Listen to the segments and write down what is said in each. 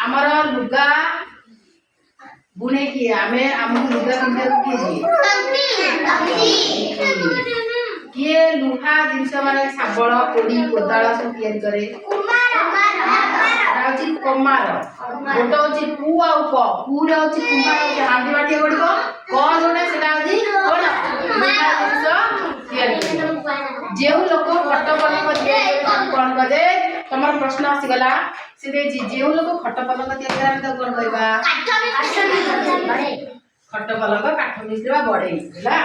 आमर लुगा बुने किए आमे हमको लुगा किए लुहा जिनस माने शाबळ कोडी कोदाळ सब तयारी करे राउची कमार गोटो होची पु आउ क पुरे होची कुमार होची हांडी बाटी गडको क जोने सेटा होची कोन लुहा जिनस तयारी जेउ लोक खट पलंग तयारी कोन कदे तमर प्रश्न आसी गला से जेउ लोक खट पलंग तयारी करे त कोन कहबा खट पलंग काठ मिस्त्रीवा बड़े हला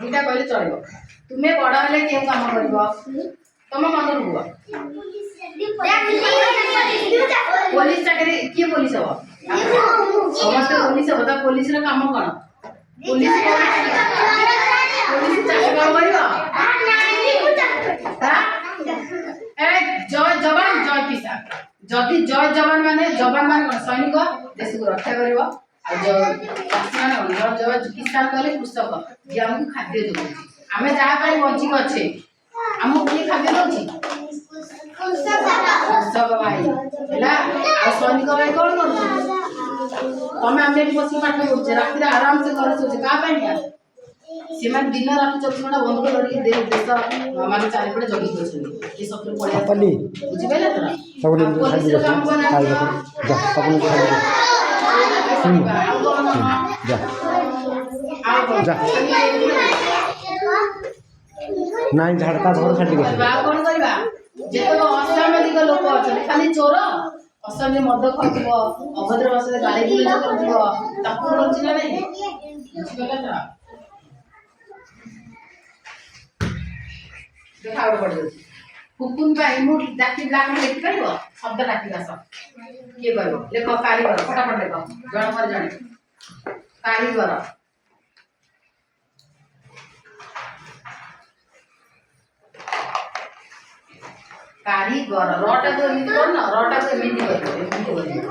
दुटा कहले चलिबो तुम्हें बड़ हेले के काम करबो तम मन रुबो पुलिस चाकरी के पुलिस हो समस्त पुलिस हो त पुलिस रो काम कोन पुलिस पुलिस चाकरी करबो ए जय जवान जय किसान जदि जय जवान माने सैनिक देश को रक्षा करिवो आ जो किसान कहले कृषक जे हमको खाद्य दो आमे जहा पाई बंचिक अच्छे हमको किए खाद्य दउची कृषक भाई हैला आ सैनिक भाई कोन करू तमे आमे बसी पाठ होचे राति आराम से घर सोचे का पाई से मान दिन रात 24 घंटा बंद कर देश माने चारि पड़े जगी होछन ये सब पड़े पल्ली बुझि गेला तोरा सब काम बना जा अपन जा नाई झाड़का घर खाली कोन करबा जेतो असामाजिक लोक अछन खाली चोर असामे मद खाइबो अभद्र भाषा गाली गुलज करथिबो ताकू रोज ना नहीं बुझिगला तोरा देखाव पड़े हुकुम पाई मु डाकी ब्लाक में लिख करबो शब्द डाकी दास के करबो लेखो कारीगर फटाफट लेखो जण पर जण कारीगर कारीगर रोटा तो एमिति कर न रोटा तो एमिति कर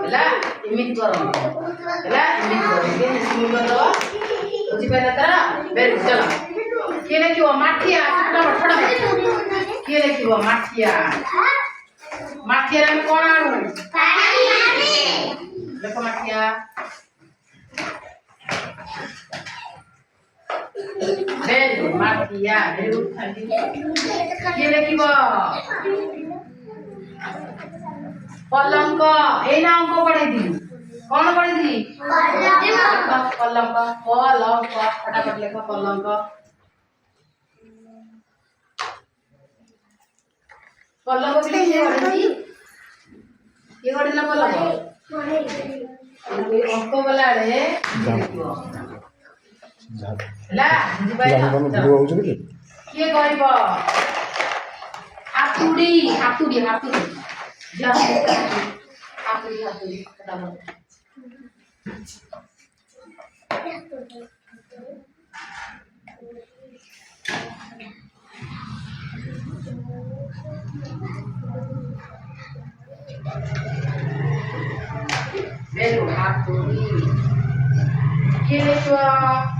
हैला एमिति कर हैला एमिति कर के सुनि कर बुझि पाला तारा बेर चलो के लेखिबो माठिया फटाफट फटाफट के लेखिबो माठिया माठिया रे कोन आनु पानी देखो माठिया वेरी गुड माठिया वेरी गुड खाली के लेखिबो पलंग ए ना अंक पढ़े दी कौन पढ़े दी पलंग पलंग फटाफट लेखो पलंग पलंग के लिए ये पढ़े पलंग अंक वाला रे ला ये कहबो हातुड़ी हातुड़ी हातुड़ी जा हातुड़ी हातुड़ी फटाफट Vero, hatturi. Che le tua